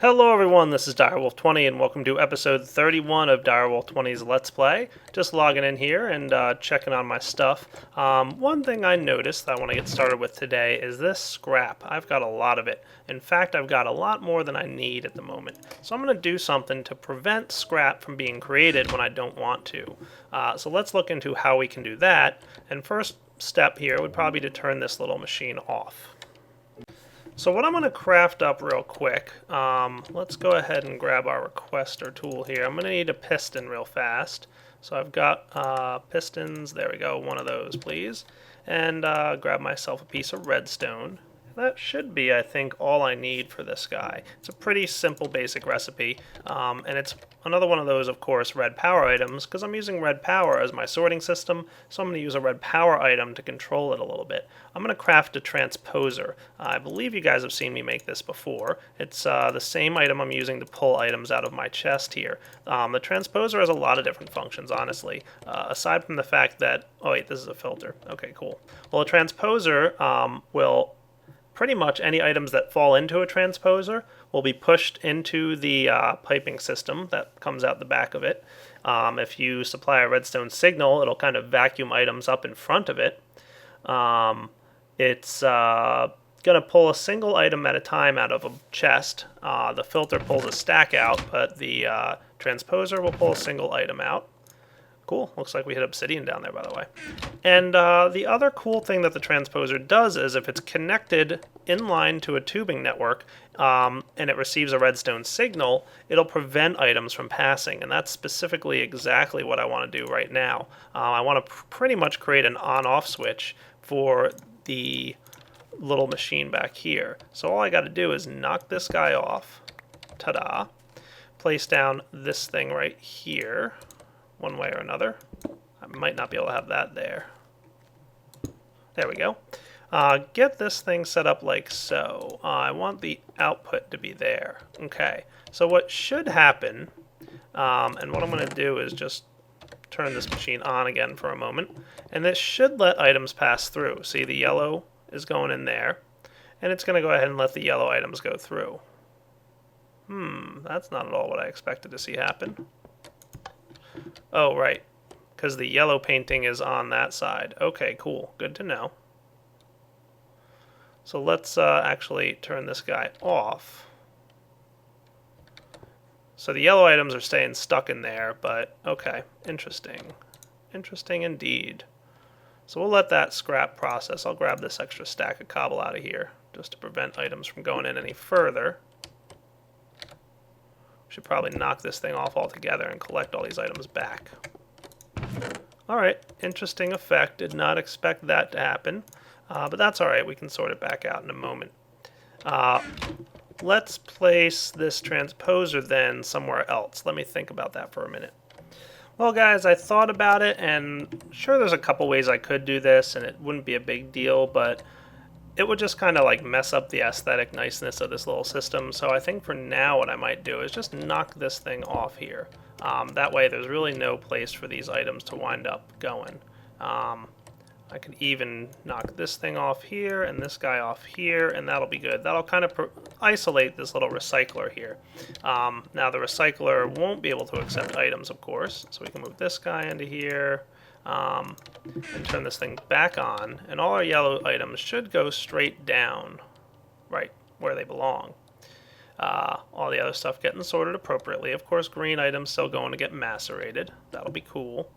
Hello everyone, this is Direwolf20 and welcome to episode 31 of Direwolf20's Let's Play. Just logging in here and checking on my stuff. One thing I noticed that I want to get started with today is this scrap. I've got a lot of it. In fact, I've got a lot more than I need at the moment. So I'm going to do something to prevent scrap from being created when I don't want to. So let's look into how we can do that. And first step here would probably be to turn this little machine off. So what I'm going to craft up real quick, let's go ahead and grab our requester tool here. I'm going to need a piston real fast. So I've got pistons, there we go, one of those please. And grab myself a piece of redstone. That should be, I think, all I need for this guy. It's a pretty simple basic recipe, and it's another one of those, of course, red power items, because I'm using red power as my sorting system, so I'm going to use a red power item to control it a little bit. I'm going to craft a transposer. I believe you guys have seen me make this before. It's the same item I'm using to pull items out of my chest here. The transposer has a lot of different functions, honestly, aside from the fact that, oh wait, this is a filter. Okay, cool. Well, a transposer will pretty much any items that fall into a transposer will be pushed into the piping system that comes out the back of it. If you supply a redstone signal, it'll kind of vacuum items up in front of it. It's going to pull a single item at a time out of a chest. The filter pulls a stack out, but the transposer will pull a single item out. Cool. Looks like we hit obsidian down there, by the way. And the other cool thing that the transposer does is if it's connected in line to a tubing network and it receives a redstone signal, it'll prevent items from passing. And that's specifically exactly what I want to do right now. I want to pretty much create an on-off switch for the little machine back here. So all I got to do is knock this guy off. Ta-da. Place down this thing right here. One way or another. I might not be able to have that there. There we go. Get this thing set up like so. I want the output to be there. Okay, so what should happen, and what I'm going to do is just turn this machine on again for a moment, and this should let items pass through. See, the yellow is going in there, and it's going to go ahead and let the yellow items go through. That's not at all what I expected to see happen. Oh, right, because the yellow painting is on that side. Okay, cool. Good to know. So let's actually turn this guy off. So the yellow items are staying stuck in there, but okay, interesting. Interesting indeed. So we'll let that scrap process. I'll grab this extra stack of cobble out of here just to prevent items from going in any further. Should probably knock this thing off altogether and collect all these items back. Alright, interesting effect. Did not expect that to happen. But that's alright, we can sort it back out in a moment. Let's place this transposer then somewhere else. Let me think about that for a minute. Well guys, I thought about it, and sure there's a couple ways I could do this and it wouldn't be a big deal, but it would just kind of like mess up the aesthetic niceness of this little system. So I think for now what I might do is just knock this thing off here. That way there's really no place for these items to wind up going. I could even knock this thing off here and this guy off here, and that'll be good. That'll kind of isolate this little recycler here. Now the recycler won't be able to accept items, of course, so we can move this guy into here. And turn this thing back on, and all our yellow items should go straight down, right where they belong. All the other stuff getting sorted appropriately. Of course, green items still going to get macerated. That'll be cool.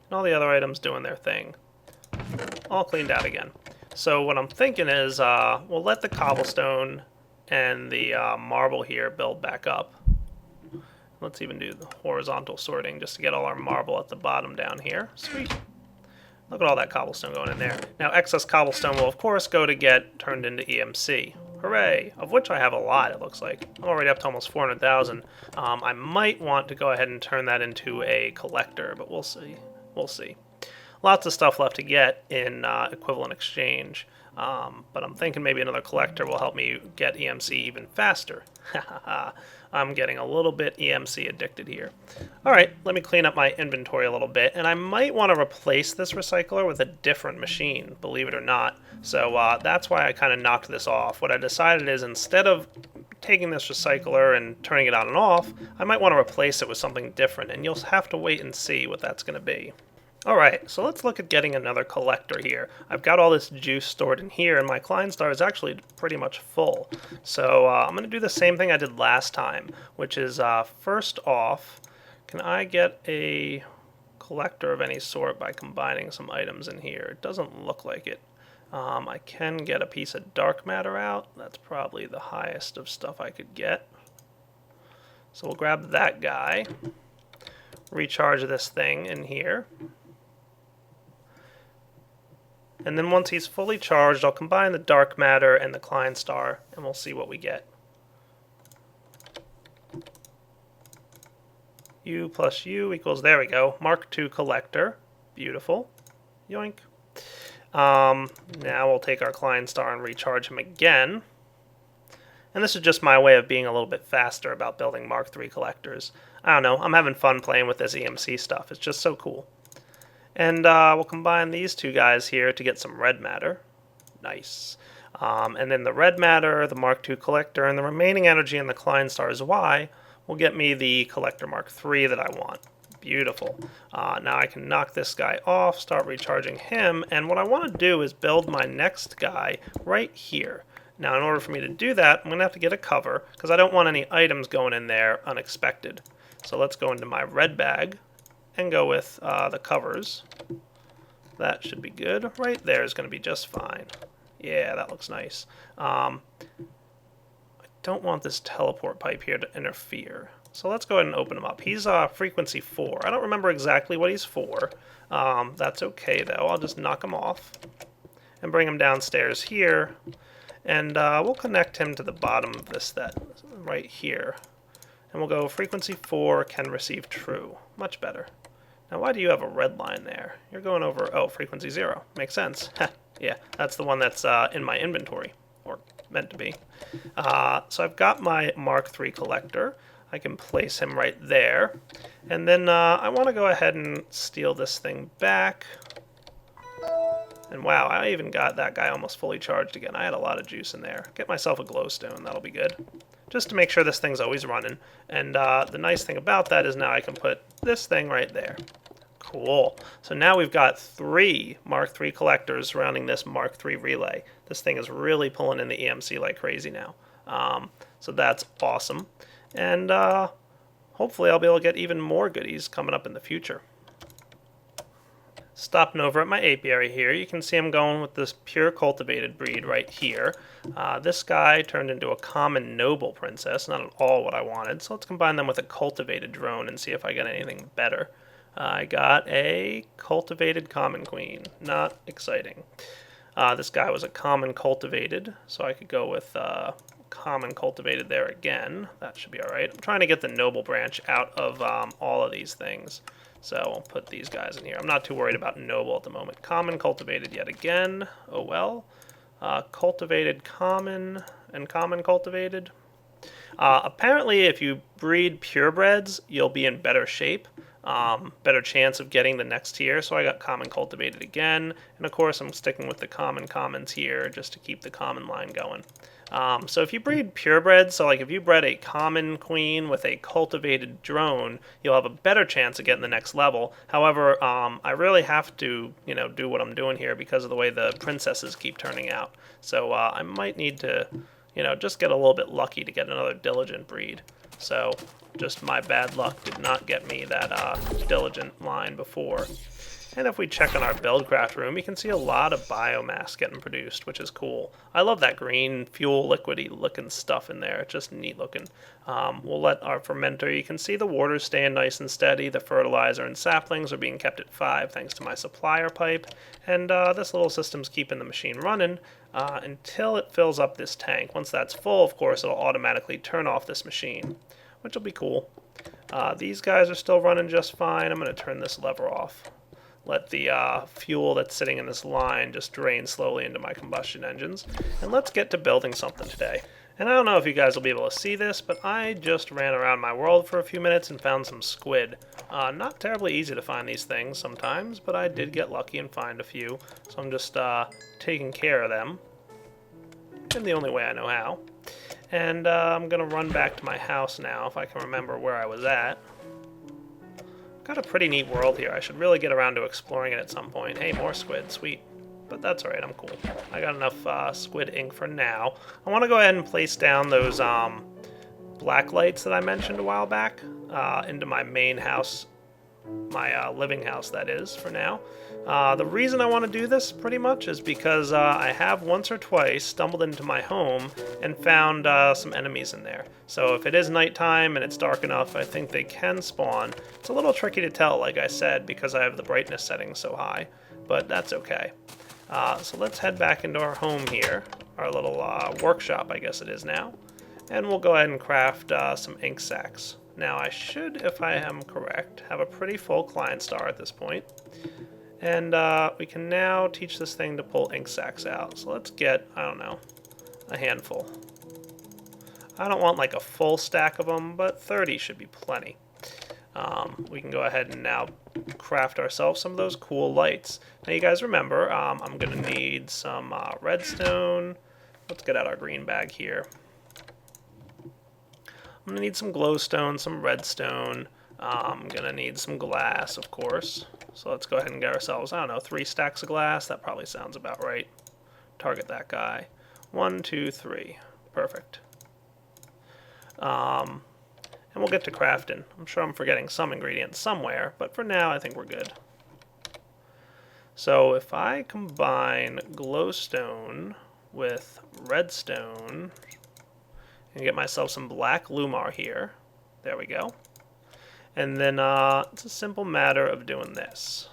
And all the other items doing their thing. All cleaned out again. So what I'm thinking is we'll let the cobblestone and the marble here build back up. Let's even do the horizontal sorting just to get all our marble at the bottom down here. Sweet. Look at all that cobblestone going in there. Now excess cobblestone will of course go to get turned into EMC. Hooray! Of which I have a lot, it looks like. I'm already up to almost 400,000. I might want to go ahead and turn that into a collector, but we'll see. We'll see. Lots of stuff left to get in equivalent exchange. But I'm thinking maybe another collector will help me get EMC even faster. I'm getting a little bit EMC addicted here. Alright, let me clean up my inventory a little bit, and I might want to replace this recycler with a different machine, believe it or not. So that's why I kind of knocked this off. What I decided is, instead of taking this recycler and turning it on and off, I might want to replace it with something different, and you'll have to wait and see what that's going to be. Alright, so let's look at getting another collector here. I've got all this juice stored in here, and my Kleinstar is actually pretty much full. So I'm going to do the same thing I did last time, which is first off, can I get a collector of any sort by combining some items in here? It doesn't look like it. I can get a piece of dark matter out. That's probably the highest of stuff I could get. So we'll grab that guy, recharge this thing in here. And then once he's fully charged, I'll combine the dark matter and the Kleinstar, and we'll see what we get. U plus U equals, there we go, Mark II collector. Beautiful. Yoink. Now we'll take our Kleinstar and recharge him again. And this is just my way of being a little bit faster about building Mark III collectors. I don't know, I'm having fun playing with this EMC stuff. It's just so cool. And we'll combine these two guys here to get some red matter. Nice. And then the red matter, the Mark II collector, and the remaining energy in the Kleinstar's Y will get me the collector Mark III that I want. Beautiful. Now I can knock this guy off, start recharging him, and what I want to do is build my next guy right here. Now in order for me to do that, I'm going to have to get a cover, because I don't want any items going in there unexpected. So let's go into my red bag and go with the covers. That should be good. Right there is going to be just fine. Yeah, that looks nice. I don't want this teleport pipe here to interfere. So let's go ahead and open him up. He's frequency 4. I don't remember exactly what he's for. That's okay though. I'll just knock him off and bring him downstairs here. And we'll connect him to the bottom of this set right here. And we'll go frequency 4 can receive true. Much better. Now why do you have a red line there? You're going over, oh, frequency 0. Makes sense. Yeah, that's the one that's in my inventory, or meant to be. So I've got my Mark III collector. I can place him right there. And then I want to go ahead and steal this thing back. And wow, I even got that guy almost fully charged again. I had a lot of juice in there. Get myself a glowstone, that'll be good. Just to make sure this thing's always running. And the nice thing about that is now I can put this thing right there. Cool. So now we've got 3 Mark III collectors surrounding this Mark III relay. This thing is really pulling in the EMC like crazy now. So that's awesome. And hopefully I'll be able to get even more goodies coming up in the future. Stopping over at my apiary here, you can see I'm going with this pure cultivated breed right here. This guy turned into a common noble princess, not at all what I wanted, so let's combine them with a cultivated drone and see if I get anything better. I got a cultivated common queen. Not exciting. This guy was a common cultivated, so I could go with common cultivated there again. That should be alright. I'm trying to get the noble branch out of all of these things. So I'll put these guys in here. I'm not too worried about noble at the moment. Common cultivated yet again. Oh well. Cultivated common and common cultivated. Apparently if you breed purebreds, you'll be in better shape. Better chance of getting the next tier, so I got common cultivated again, and of course I'm sticking with the commons here just to keep the common line going. So if you breed purebreds, so like if you bred a common queen with a cultivated drone, you'll have a better chance of getting the next level. However, I really have to, do what I'm doing here because of the way the princesses keep turning out. So I might need to, just get a little bit lucky to get another diligent breed. So just my bad luck did not get me that diligent line before. And if we check on our buildcraft room, you can see a lot of biomass getting produced, which is cool. I love that green fuel liquidy looking stuff in there. It's just neat looking. We'll let our fermenter, you can see the water staying nice and steady. The fertilizer and saplings are being kept at 5 thanks to my supplier pipe. And this little system's keeping the machine running until it fills up this tank. Once that's full, of course, it'll automatically turn off this machine, which will be cool. These guys are still running just fine. I'm going to turn this lever off. let the fuel that's sitting in this line just drain slowly into my combustion engines. And let's get to building something today. And I don't know if you guys will be able to see this, but I just ran around my world for a few minutes and found some squid. Not terribly easy to find these things sometimes, but I did get lucky and find a few. So I'm just taking care of them in the only way I know how. And I'm going to run back to my house now if I can remember where I was at. Got a pretty neat world here. I should really get around to exploring it at some point. Hey, more squid. Sweet. But that's alright, I'm cool. I got enough squid ink for now. I want to go ahead and place down those black lights that I mentioned a while back into my main house, my living house that is, for now. The reason I want to do this pretty much is because I have once or twice stumbled into my home and found some enemies in there. So if it is nighttime and it's dark enough, I think they can spawn. It's a little tricky to tell, like I said, because I have the brightness setting so high, but that's okay. So let's head back into our home here, our little workshop, I guess it is now, and we'll go ahead and craft some ink sacs. Now I should, if I am correct, have a pretty full client star at this point, and we can now teach this thing to pull ink sacs out. So let's get, I don't know, a handful. I don't want like a full stack of them, but 30 should be plenty. We can go ahead and now craft ourselves some of those cool lights. Now you guys remember, I'm going to need some redstone. Let's get out our green bag here. I'm going to need some glowstone, some redstone. I'm going to need some glass, of course. So let's go ahead and get ourselves, I don't know, 3 stacks of glass. That probably sounds about right. Target that guy. 1, 2, 3. Perfect. And we'll get to crafting. I'm sure I'm forgetting some ingredients somewhere, but for now I think we're good. So if I combine glowstone with redstone and get myself some black lumar here, there we go. And then it's a simple matter of doing this.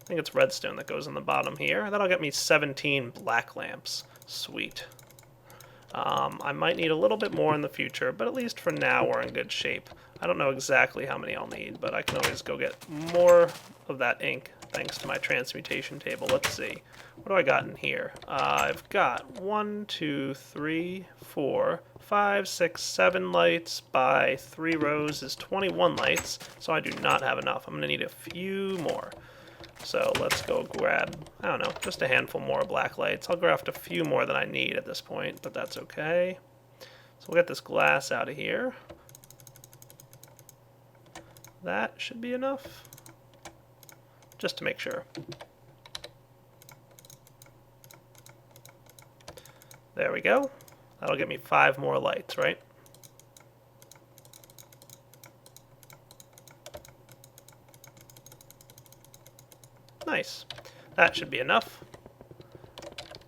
I think it's redstone that goes on the bottom here. That'll get me 17 black lamps. Sweet. I might need a little bit more in the future, but at least for now we're in good shape. I don't know exactly how many I'll need, but I can always go get more of that ink thanks to my transmutation table. Let's see. What do I got in here? I've got 1, 2, 3, 4, 5, 6, 7 lights by 3 rows is 21 lights, so I do not have enough. I'm going to need a few more. So let's go grab, I don't know, just a handful more black lights. I'll craft a few more than I need at this point, but that's okay. So we'll get this glass out of here. That should be enough, just to make sure. There we go. That'll get me 5 more lights, right? Nice. That should be enough.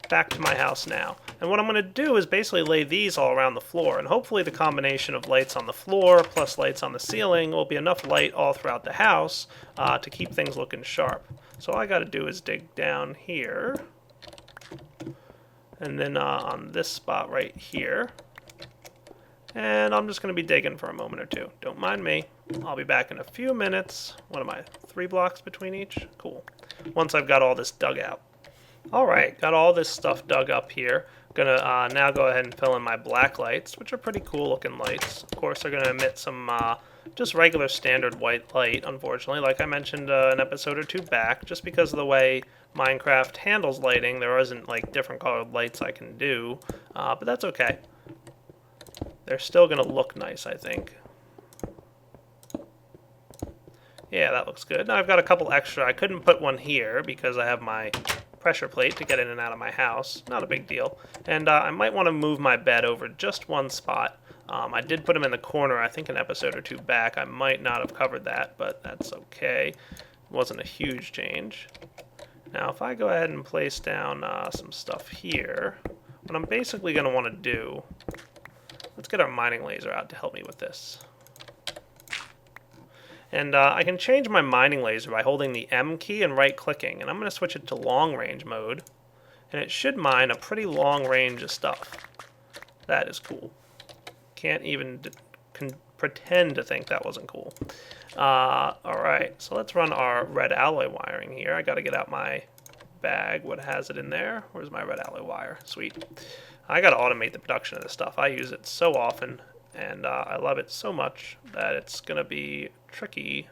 Back to my house now. And what I'm going to do is basically lay these all around the floor, and hopefully the combination of lights on the floor plus lights on the ceiling will be enough light all throughout the house to keep things looking sharp. So all I got to do is dig down here, and then on this spot right here. And I'm just going to be digging for a moment or two. Don't mind me. I'll be back in a few minutes. What am I, 3 blocks between each? Cool. Once I've got all this dug out. Alright, got all this stuff dug up here. Gonna now go ahead and fill in my black lights, which are pretty cool looking lights. Of course, they're gonna emit some just regular standard white light, unfortunately. Like I mentioned an episode or 2 back, just because of the way Minecraft handles lighting, there isn't like different colored lights I can do, but that's okay. They're still gonna look nice, I think. Yeah, that looks good. Now I've got a couple extra. I couldn't put one here because I have my pressure plate to get in and out of my house. Not a big deal. And I might want to move my bed over just one spot. I did put them in the corner, I think an episode or 2 back. I might not have covered that, but that's okay. It wasn't a huge change. Now if I go ahead and place down some stuff here, what I'm basically going to want to do, let's get our mining laser out to help me with this. And I can change my mining laser by holding the M key and right-clicking, and I'm going to switch it to long-range mode, and it should mine a pretty long range of stuff. That is cool. Can't even pretend to think that wasn't cool. Alright, so let's run our red alloy wiring here. I gotta get out my bag. What has it in there? Where's my red alloy wire? Sweet. I gotta automate the production of this stuff. I use it so often, and I love it so much that it's gonna be tricky.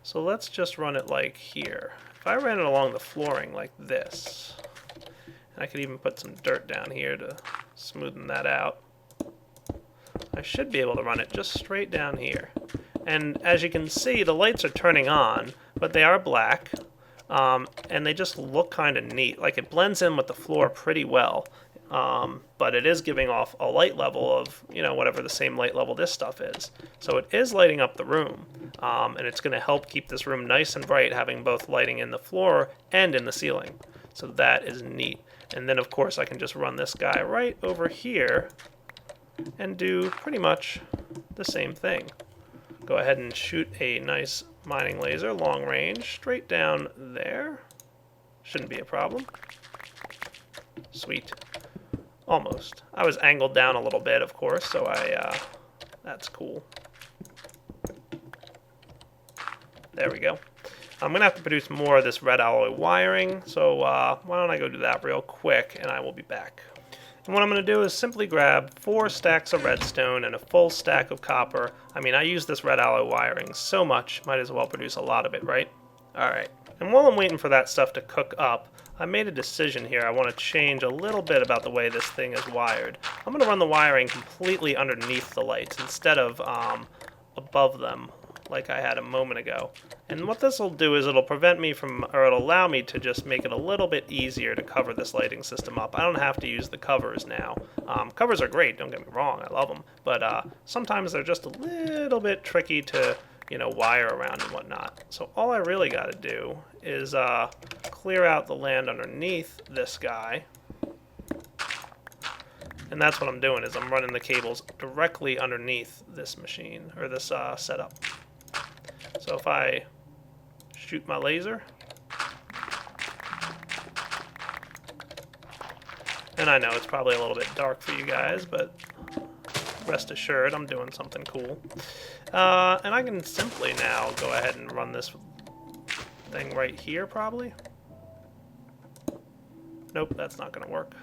So let's just run it like here. If I ran it along the flooring like this, and I could even put some dirt down here to smoothen that out, I should be able to run it just straight down here. And as you can see, the lights are turning on, but they are black, and they just look kind of neat. Like, it blends in with the floor pretty well, but it is giving off a light level of, you know, whatever the same light level this stuff is. So it is lighting up the room, and it's going to help keep this room nice and bright, having both lighting in the floor and in the ceiling. So that is neat. And then, of course, I can just run this guy right over here and do pretty much the same thing. Go ahead and shoot a nice mining laser, long range, straight down there. Shouldn't be a problem. Sweet. Almost. I was angled down a little bit, of course, so that's cool. There we go. I'm going to have to produce more of this red alloy wiring, so why don't I go do that real quick, and I will be back. And what I'm going to do is simply grab 4 stacks of redstone and a full stack of copper. I mean, I use this red alloy wiring so much, might as well produce a lot of it, right? Alright, and while I'm waiting for that stuff to cook up, I made a decision here. I want to change a little bit about the way this thing is wired. I'm going to run the wiring completely underneath the lights instead of above them, like I had a moment ago. And what this will do is it'll prevent me from, or it'll allow me to just make it a little bit easier to cover this lighting system up. I don't have to use the covers now. Covers are great, don't get me wrong, I love them, but sometimes they're just a little bit tricky to, you know, wire around and whatnot. So all I really got to do is clear out the land underneath this guy. And that's what I'm doing, is I'm running the cables directly underneath this machine, or this setup. So if I shoot my laser, and I know it's probably a little bit dark for you guys, but rest assured I'm doing something cool. And I can simply now go ahead and run this thing right here, probably. Nope, that's not going to work.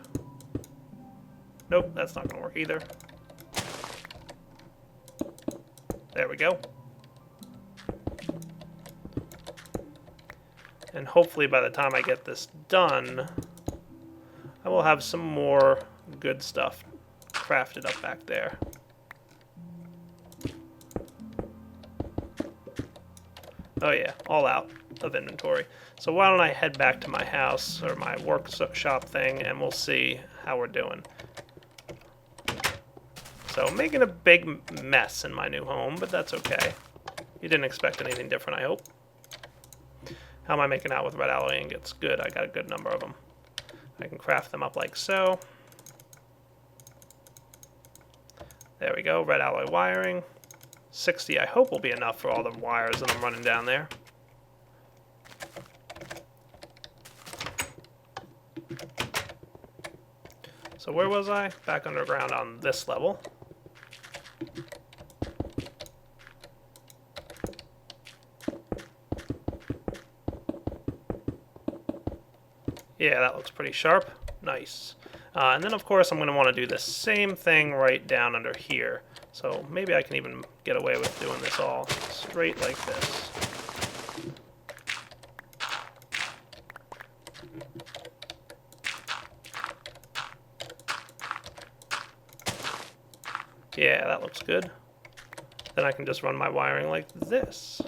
Nope, that's not going to work either. There we go. And hopefully by the time I get this done, I will have some more good stuff crafted up back there. Oh yeah, all out of inventory. So why don't I head back to my house, or my workshop thing, and we'll see how we're doing. So making a big mess in my new home, but that's okay. You didn't expect anything different, I hope. How am I making out with red alloy ingots? Good, I got a good number of them. I can craft them up like so. There we go, red alloy wiring. 60 I hope will be enough for all the wires that I'm running down there. So where was I? Back underground on this level. Yeah, that looks pretty sharp. Nice. And then, of course, I'm going to want to do the same thing right down under here. So maybe I can even get away with doing this all straight like this. Yeah, that looks good. Then I can just run my wiring like this.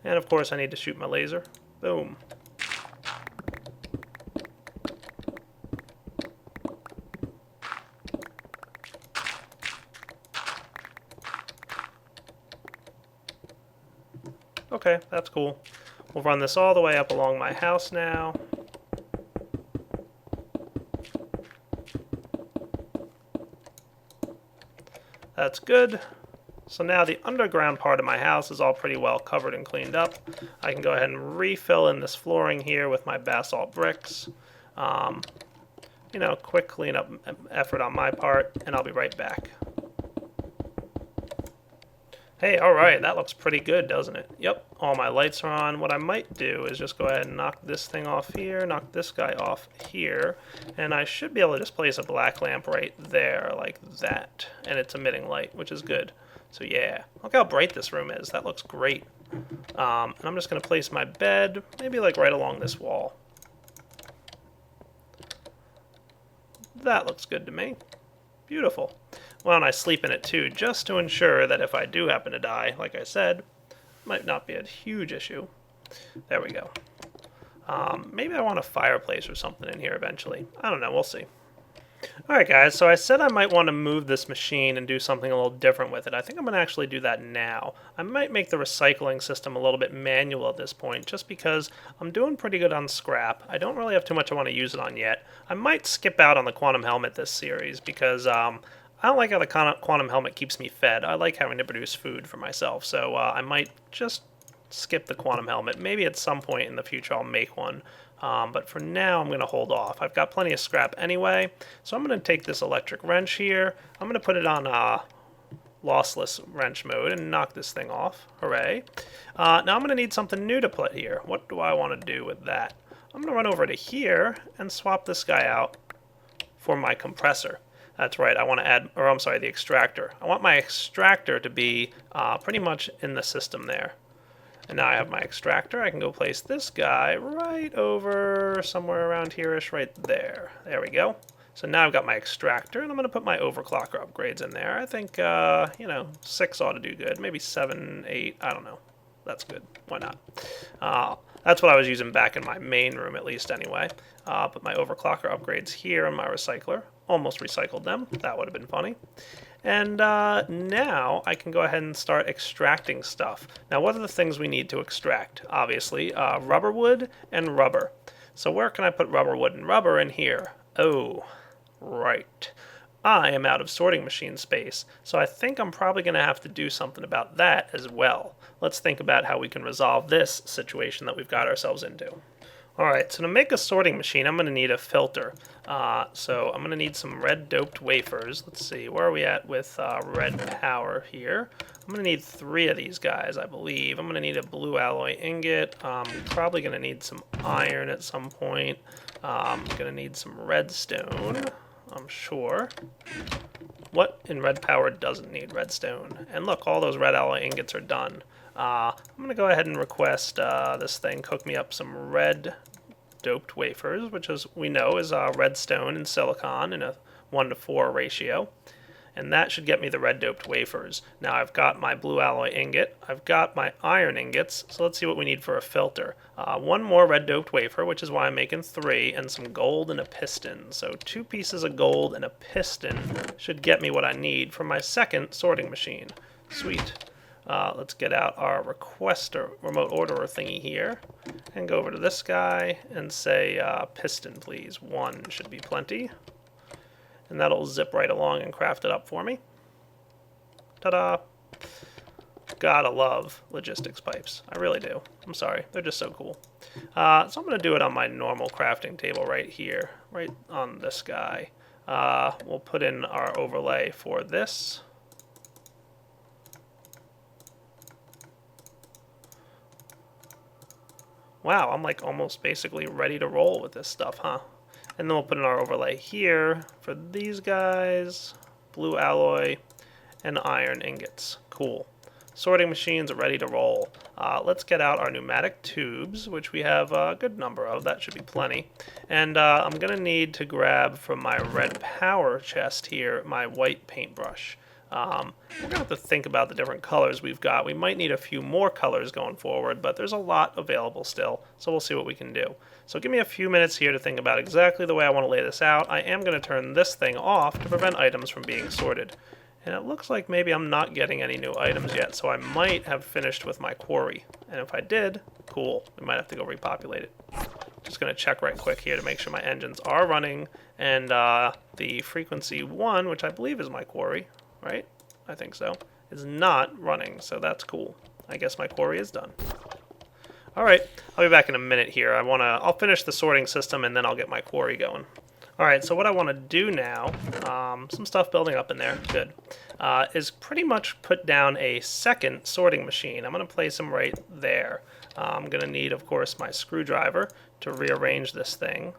And of course I need to shoot my laser. Boom. Okay, that's cool. We'll run this all the way up along my house now. That's good. So now the underground part of my house is all pretty well covered and cleaned up. I can go ahead and refill in this flooring here with my basalt bricks. You know, quick cleanup effort on my part, and I'll be right back. Hey, alright, that looks pretty good, doesn't it? Yep, all my lights are on. What I might do is just go ahead and knock this thing off here, knock this guy off here, and I should be able to just place a black lamp right there, like that. And it's emitting light, which is good. So yeah, look how bright this room is. That looks great. And I'm just going to place my bed, maybe like right along this wall. That looks good to me. Beautiful. Why don't I sleep in it too, just to ensure that if I do happen to die, like I said, might not be a huge issue. There we go. Maybe I want a fireplace or something in here eventually. I don't know, we'll see. Alright guys, so I said I might want to move this machine and do something a little different with it. I think I'm going to actually do that now. I might make the recycling system a little bit manual at this point, just because I'm doing pretty good on scrap. I don't really have too much I want to use it on yet. I might skip out on the quantum helmet this series, because I don't like how the quantum helmet keeps me fed. I like having to produce food for myself, so I might just skip the quantum helmet. Maybe at some point in the future I'll make one. But for now, I'm going to hold off. I've got plenty of scrap anyway, so I'm going to take this electric wrench here. I'm going to put it on lossless wrench mode and knock this thing off. Hooray. Now I'm going to need something new to put here. What do I want to do with that? I'm going to run over to here and swap this guy out for my compressor. That's right, I want to add, or I'm sorry, the extractor. I want my extractor to be pretty much in the system there. And now I have my extractor. I can go place this guy right over somewhere around here-ish, right there. There we go. So now I've got my extractor, and I'm going to put my overclocker upgrades in there. I think, 6 ought to do good. Maybe 7, 8, I don't know. That's good. Why not? That's what I was using back in my main room, at least, anyway. Put my overclocker upgrades here in my recycler. Almost recycled them. That would have been funny. And now I can go ahead and start extracting stuff. Now, what are the things we need to extract? Obviously, rubberwood and rubber. So where can I put rubberwood and rubber? In here. Oh, right. I am out of sorting machine space, so I think I'm probably going to have to do something about that as well. Let's think about how we can resolve this situation that we've got ourselves into. Alright, so to make a sorting machine, I'm going to need a filter. So I'm going to need some red doped wafers. Let's see, where are we at with red power here? I'm going to need 3 of these guys, I believe. I'm going to need a blue alloy ingot. I'm probably going to need some iron at some point. I'm going to need some redstone, I'm sure. What in red power doesn't need redstone? And look, all those red alloy ingots are done. I'm going to go ahead and request this thing cook me up some red doped wafers, which, as we know, is redstone and silicon in a 1:4 ratio. And that should get me the red doped wafers. Now I've got my blue alloy ingot, I've got my iron ingots, so let's see what we need for a filter. 1 more red doped wafer, which is why I'm making 3, and some gold and a piston. So 2 pieces of gold and a piston should get me what I need for my second sorting machine. Sweet. Let's get out our requester remote orderer thingy here and go over to this guy and say piston please. 1 should be plenty. And that'll zip right along and craft it up for me. Ta-da! Gotta love logistics pipes. I really do. I'm sorry. They're just so cool. So I'm going to do it on my normal crafting table right here. Right on this guy. We'll put in our overlay for this. Wow, I'm like almost basically ready to roll with this stuff, huh? And then we'll put in our overlay here for these guys, blue alloy, and iron ingots. Cool. Sorting machines are ready to roll. Let's get out our pneumatic tubes, which we have a good number of. That should be plenty. And I'm going to need to grab from my red power chest here my white paintbrush. We're going to have to think about the different colors we've got. We might need a few more colors going forward, but there's a lot available still, so we'll see what we can do. So give me a few minutes here to think about exactly the way I want to lay this out. I am going to turn this thing off to prevent items from being sorted. And it looks like maybe I'm not getting any new items yet, so I might have finished with my quarry. And if I did, cool. We might have to go repopulate it. Just going to check right quick here to make sure my engines are running, and the frequency 1, which I believe is my quarry, right? I think so, is not running, so that's cool. I guess my quarry is done. Alright, I'll be back in a minute here. I'll finish the sorting system and then I'll get my quarry going. Alright, so what I want to do now, some stuff building up in there, good, is pretty much put down a second sorting machine. I'm going to place them right there. I'm going to need, of course, my screwdriver to rearrange this thing,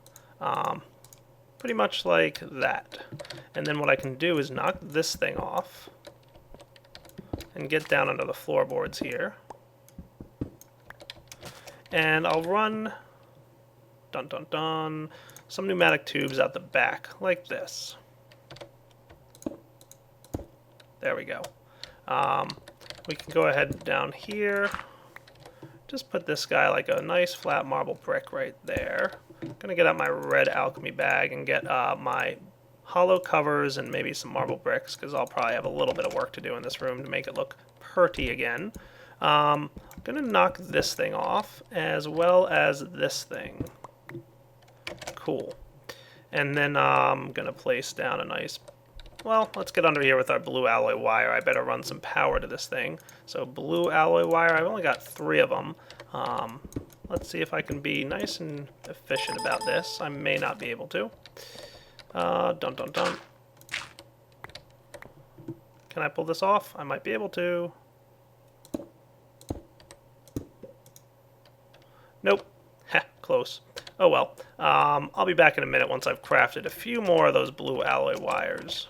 pretty much like that. And then what I can do is knock this thing off and get down under the floorboards here. And I'll run, dun dun dun, some pneumatic tubes out the back, like this. There we go. We can go ahead down here. Just put this guy like a nice flat marble brick right there. I'm gonna get out my red alchemy bag and get my hollow covers and maybe some marble bricks, because I'll probably have a little bit of work to do in this room to make it look pretty again. I'm gonna knock this thing off as well as this thing. Cool. And then I'm going to place down a nice, well, let's get under here with our blue alloy wire. I better run some power to this thing. So blue alloy wire, I've only got 3 of them. Let's see if I can be nice and efficient about this. I may not be able to. Dun dun dun. Can I pull this off? I might be able to. Nope. Heh, close. Oh well. I'll be back in a minute once I've crafted a few more of those blue alloy wires.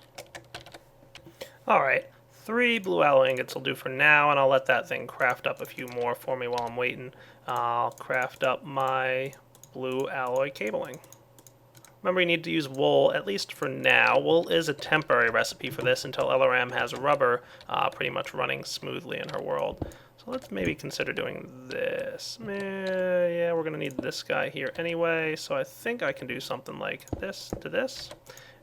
Alright, 3 blue alloy ingots will do for now, and I'll let that thing craft up a few more for me while I'm waiting. I'll craft up my blue alloy cabling. Remember, you need to use wool, at least for now. Wool is a temporary recipe for this until Elaram has rubber pretty much running smoothly in her world. So let's maybe consider doing this. Yeah, we're going to need this guy here anyway, so I think I can do something like this to this.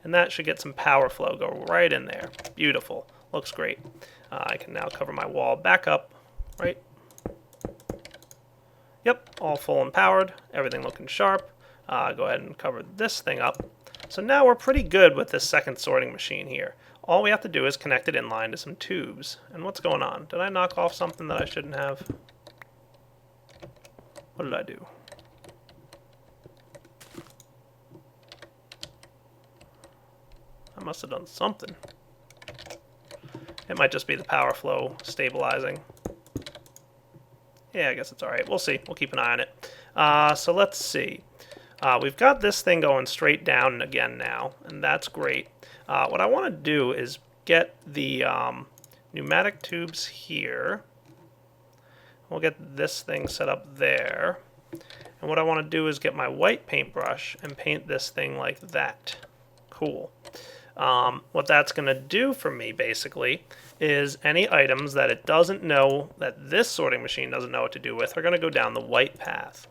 And that should get some power flow, go right in there. Beautiful. Looks great. I can now cover my wall back up, right? Yep, all full and powered. Everything looking sharp. Go ahead and cover this thing up. So now we're pretty good with this second sorting machine here. All we have to do is connect it in line to some tubes. And what's going on? Did I knock off something that I shouldn't have? What did I do? I must have done something. It might just be the power flow stabilizing. Yeah, I guess it's alright. We'll see. We'll keep an eye on it. So let's see. We've got this thing going straight down again now, and that's great. What I want to do is get the pneumatic tubes here. We'll get this thing set up there. And what I want to do is get my white paintbrush and paint this thing like that. Cool. What that's going to do for me, basically, is any items that it doesn't know, that this sorting machine doesn't know what to do with, are going to go down the white path.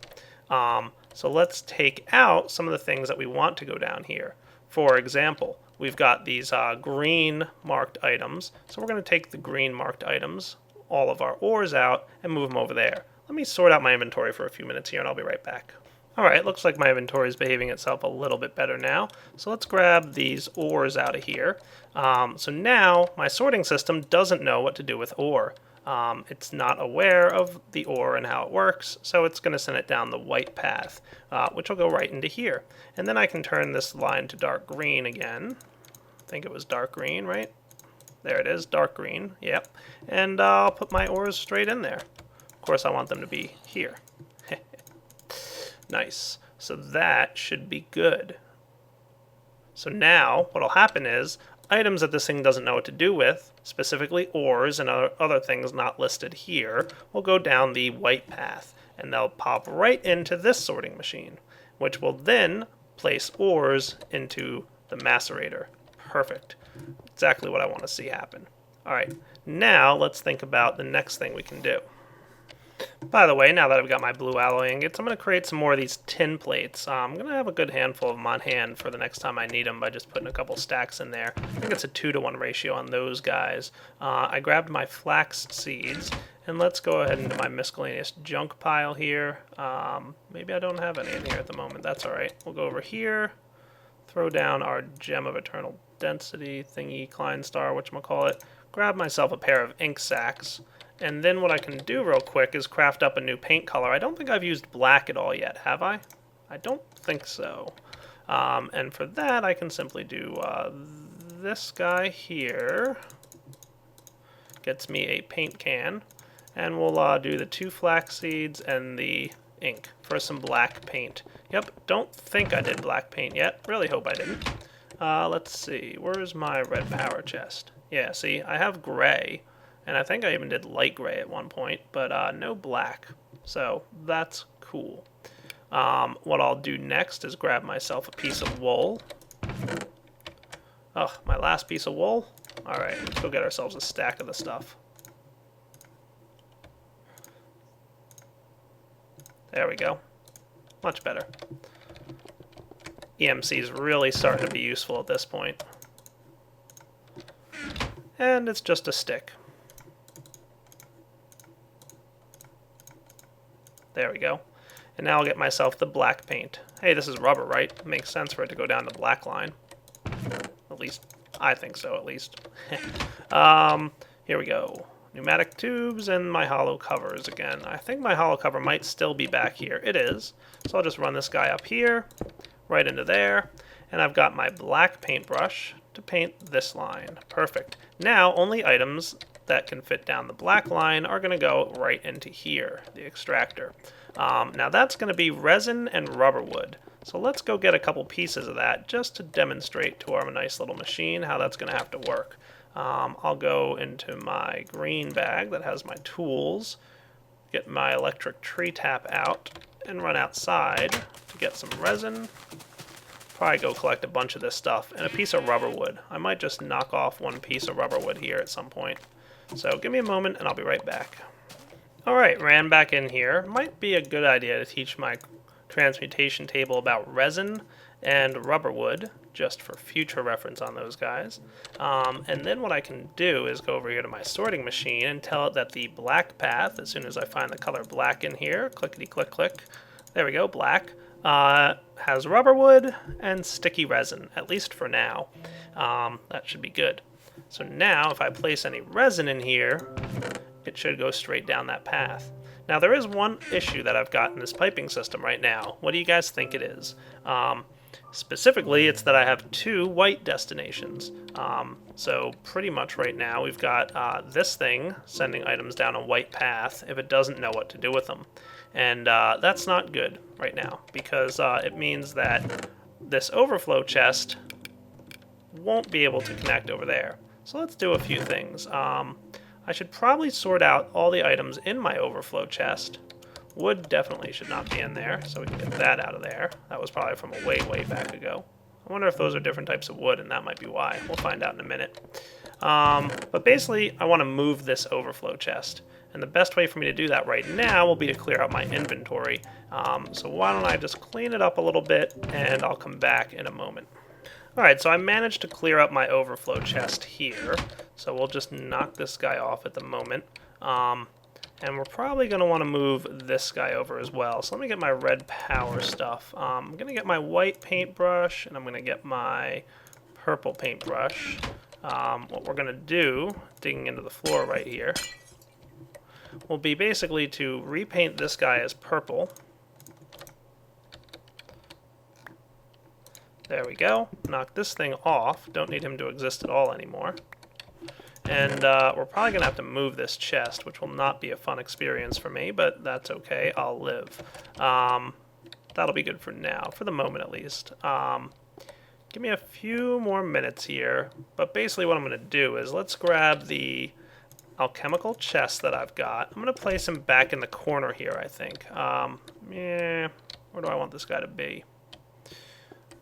So let's take out some of the things that we want to go down here. For example, we've got these green marked items. So we're going to take the green marked items, all of our ores out, and move them over there. Let me sort out my inventory for a few minutes here, and I'll be right back. Alright, looks like my inventory is behaving itself a little bit better now. So let's grab these ores out of here. So now my sorting system doesn't know what to do with ore. It's not aware of the ore and how it works, so it's going to send it down the white path, which will go right into here. And then I can turn this line to dark green again. I think it was dark green, right? There it is, dark green, yep. And I'll put my ores straight in there. Of course, I want them to be here. Nice. So that should be good. So now, what'll happen is, items that this thing doesn't know what to do with, specifically ores and other things not listed here, will go down the white path, and they'll pop right into this sorting machine, which will then place ores into the macerator. Perfect. Exactly what I want to see happen. Alright, now let's think about the next thing we can do. By the way, now that I've got my blue alloy ingots, I'm going to create some more of these tin plates. I'm going to have a good handful of them on hand for the next time I need them by just putting a couple stacks in there. I think it's a 2-to-1 ratio on those guys. I grabbed my flax seeds, and let's go ahead into my miscellaneous junk pile here. Maybe I don't have any in here at the moment. That's alright. We'll go over here, throw down our gem of eternal density thingy, Kleinstar, whatchamacallit, grab myself a pair of ink sacs. And then what I can do real quick is craft up a new paint color. I don't think I've used black at all yet, have I? I don't think so. And for that, I can simply do this guy here. Gets me a paint can. And we'll do the 2 flax seeds and the ink for some black paint. Yep, don't think I did black paint yet. Really hope I didn't. Let's see, where's my red power chest? Yeah, see, I have gray, and I think I even did light gray at one point, but no black. So that's cool. What I'll do next is grab myself a piece of wool. Oh, my last piece of wool? Alright, let's go get ourselves a stack of the stuff. There we go. Much better. EMC is really starting to be useful at this point. And it's just a stick. There we go. And now I'll get myself the black paint. Hey, this is rubber, right? It makes sense for it to go down the black line. At least, I think so, at least. Here we go. Pneumatic tubes and my hollow covers again. I think my hollow cover might still be back here. It is. So I'll just run this guy up here, right into there, and I've got my black paintbrush to paint this line. Perfect. Now, only items that can fit down the black line are going to go right into here, the extractor. Now that's going to be resin and rubberwood. So let's go get a couple pieces of that just to demonstrate to our nice little machine how that's going to have to work. I'll go into my green bag that has my tools, get my electric tree tap out, and run outside to get some resin. Probably go collect a bunch of this stuff, and a piece of rubberwood. I might just knock off one piece of rubberwood here at some point. So give me a moment and I'll be right back. Alright, ran back in here. Might be a good idea to teach my transmutation table about resin and rubberwood, just for future reference on those guys. And then what I can do is go over here to my sorting machine and tell it that the black path, as soon as I find the color black in here, clickety click click, there we go, black, has rubberwood and sticky resin, at least for now. That should be good. So now if I place any resin in here, it should go straight down that path. Now there is one issue that I've got in this piping system right now. What do you guys think it is? Specifically, it's that I have 2 white destinations. So pretty much right now we've got this thing sending items down a white path if it doesn't know what to do with them. And that's not good right now because it means that this overflow chest won't be able to connect over there. So let's do a few things. I should probably sort out all the items in my overflow chest. Wood definitely should not be in there, so we can get that out of there. That was probably from a way, way back ago. I wonder if those are different types of wood, and that might be why. We'll find out in a minute. But basically, I want to move this overflow chest. And the best way for me to do that right now will be to clear out my inventory. So why don't I just clean it up a little bit, and I'll come back in a moment. Alright, so I managed to clear up my overflow chest here. So we'll just knock this guy off at the moment. And we're probably going to want to move this guy over as well. So let me get my red power stuff. I'm going to get my white paintbrush, and I'm going to get my purple paintbrush. What we're going to do, digging into the floor right here, will be basically to repaint this guy as purple. There we go. Knock this thing off. Don't need him to exist at all anymore. And we're probably going to have to move this chest, which will not be a fun experience for me, but that's okay. I'll live. That'll be good for now, for the moment at least. Give me a few more minutes here, but basically what I'm going to do is let's grab the alchemical chest that I've got. I'm going to place him back in the corner here, I think. Yeah, where do I want this guy to be?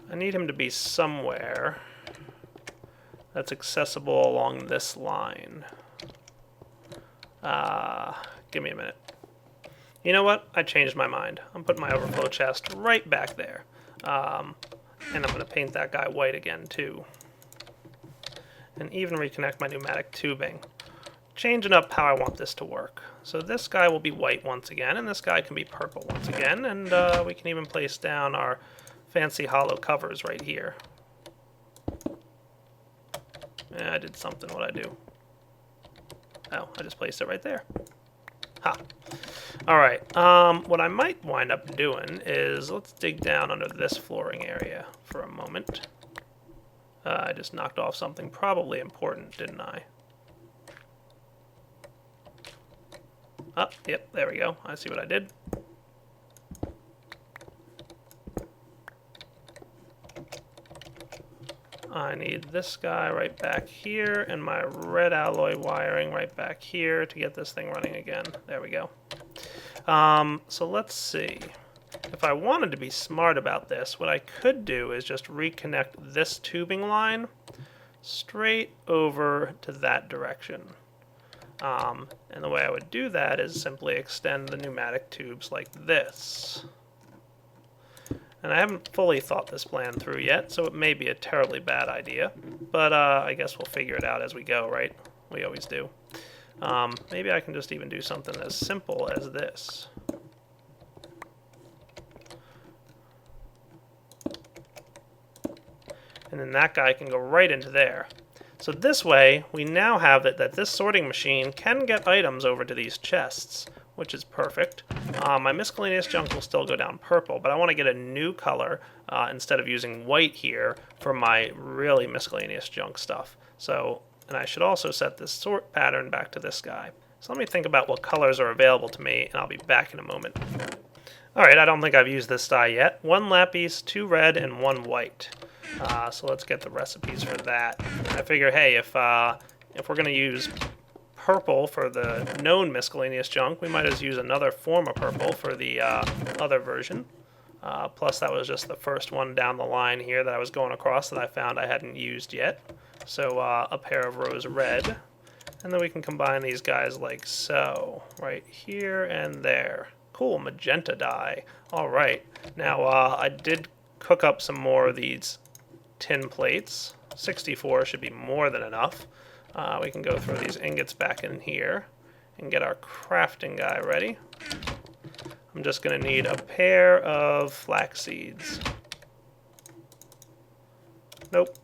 I need him to be somewhere that's accessible along this line. Give me a minute. You know what? I changed my mind. I'm putting my overflow chest right back there. And I'm going to paint that guy white again, too. And even reconnect my pneumatic tubing. Changing up how I want this to work. So this guy will be white once again, and this guy can be purple once again. And we can even place down our fancy hollow covers right here. I did something. What'd I do? Oh, I just placed it right there. Ha. Alright, what I might wind up doing is, let's dig down under this flooring area for a moment. I just knocked off something probably important, didn't I? Oh, yep, there we go. I see what I did. I need this guy right back here and my red alloy wiring right back here to get this thing running again. There we go. So let's see. If I wanted to be smart about this, what I could do is just reconnect this tubing line straight over to that direction. And the way I would do that is simply extend the pneumatic tubes like this. And I haven't fully thought this plan through yet, so it may be a terribly bad idea. But I guess we'll figure it out as we go, right? We always do. Maybe I can just even do something as simple as this. And then that guy can go right into there. So this way, we now have it that this sorting machine can get items over to these chests, which is perfect. My miscellaneous junk will still go down purple, but I want to get a new color instead of using white here for my really miscellaneous junk stuff. So, and I should also set this sort pattern back to this guy. So let me think about what colors are available to me, and I'll be back in a moment. Alright, I don't think I've used this dye yet. 1 lapis, 2 red, and 1 white. So let's get the recipes for that. I figure, hey, if we're going to use purple for the known miscellaneous junk, we might as use another form of purple for the other version. Plus, that was just the first one down the line here that I was going across that I found I hadn't used yet. So a pair of rose red. And then we can combine these guys like so, right here and there. Cool, magenta dye. All right. Now, I did cook up some more of these tin plates. 64 should be more than enough. We can go throw these ingots back in here and get our crafting guy ready. I'm just going to need a pair of flax seeds. Nope.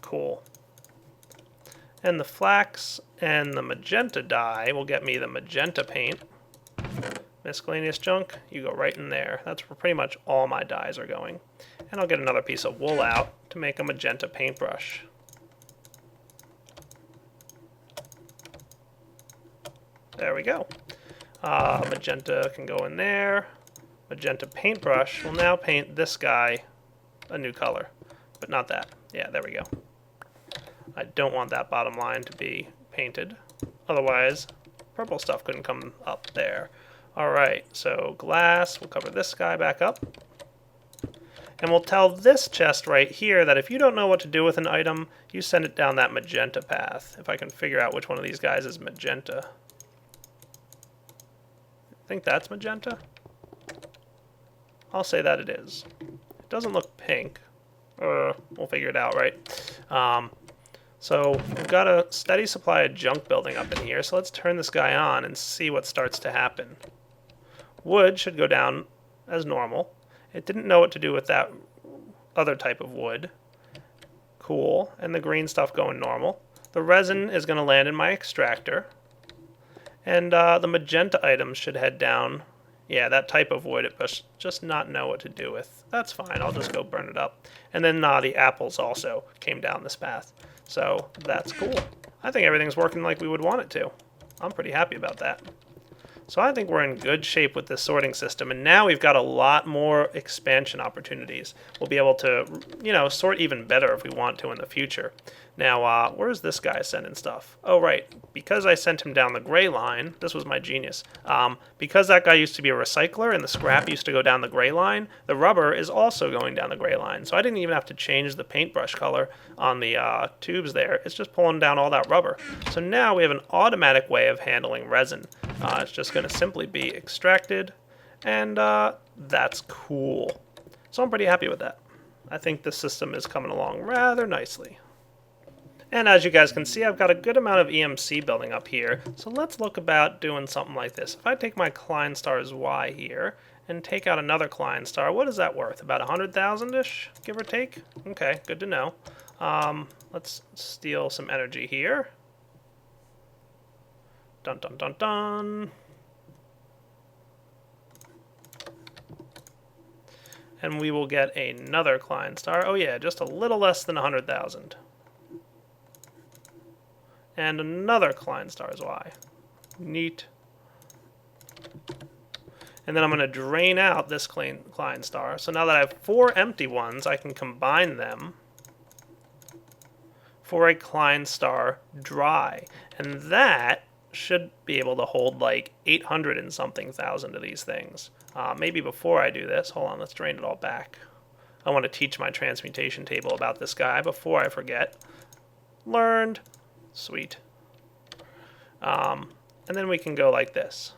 Cool. And the flax and the magenta dye will get me the magenta paint. Miscellaneous junk, you go right in there. That's where pretty much all my dyes are going. And I'll get another piece of wool out to make a magenta paintbrush. There we go. Magenta can go in there. Magenta paintbrush will now paint this guy a new color, but not that. Yeah, there we go. I don't want that bottom line to be painted. Otherwise, purple stuff couldn't come up there. Alright, so glass, we'll cover this guy back up. And we'll tell this chest right here that if you don't know what to do with an item, you send it down that magenta path. If I can figure out which one of these guys is magenta. I think that's magenta. I'll say that it is. It doesn't look pink. We'll figure it out, right? So we've got a steady supply of junk building up in here, so let's turn this guy on and see what starts to happen. Wood should go down as normal. It didn't know what to do with that other type of wood. Cool. And the green stuff going normal. The resin is going to land in my extractor. And the magenta items should head down. Yeah, that type of wood, it must just not know what to do with. That's fine. I'll just go burn it up. And then the apples also came down this path. So that's cool. I think everything's working like we would want it to. I'm pretty happy about that. So I think we're in good shape with this sorting system, and now we've got a lot more expansion opportunities. We'll be able to, sort even better if we want to in the future. Now, where's this guy sending stuff? Oh, right. Because I sent him down the gray line, this was my genius. Because that guy used to be a recycler and the scrap used to go down the gray line, the rubber is also going down the gray line. So I didn't even have to change the paintbrush color on the tubes there. It's just pulling down all that rubber. So now we have an automatic way of handling resin. It's just going to simply be extracted, and that's cool. So I'm pretty happy with that. I think the system is coming along rather nicely. And as you guys can see, I've got a good amount of EMC building up here, so let's look about doing something like this. If I take my Klein stars Y here and take out another Klein star, what is that worth? About 100,000-ish, give or take? Okay, good to know. Let's steal some energy here. Dun dun dun dun. And we will get another Klein star. Oh yeah, just a little less than 100,000. And another Klein star's Y. Neat. And then I'm going to drain out this Klein star. So now that I have 4 empty ones, I can combine them for a Klein star dry. And that should be able to hold like 800 and something thousand of these things. Maybe before I do this, hold on, let's drain it all back. I want to teach my transmutation table about this guy before I forget. Learned. Sweet. And then we can go like this.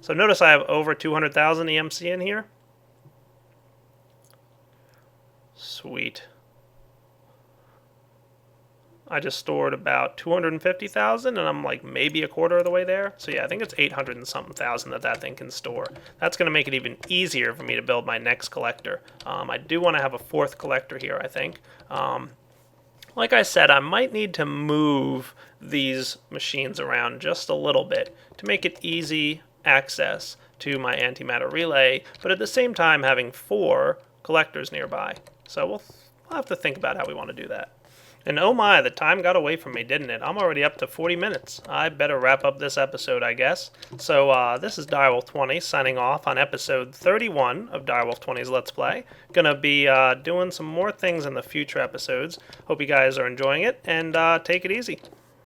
So notice I have over 200,000 EMC in here. Sweet. I just stored about 250,000 and I'm like maybe a quarter of the way there. So yeah, I think it's 800 and something thousand that thing can store. That's going to make it even easier for me to build my next collector. I do want to have a 4th collector here, I think. Like I said, I might need to move these machines around just a little bit to make it easy access to my antimatter relay, but at the same time having 4 collectors nearby. So we'll have to think about how we want to do that. And oh my, the time got away from me, didn't it? I'm already up to 40 minutes. I better wrap up this episode, I guess. So this is Direwolf20 signing off on episode 31 of Direwolf20's Let's Play. Gonna be doing some more things in the future episodes. Hope you guys are enjoying it, and take it easy.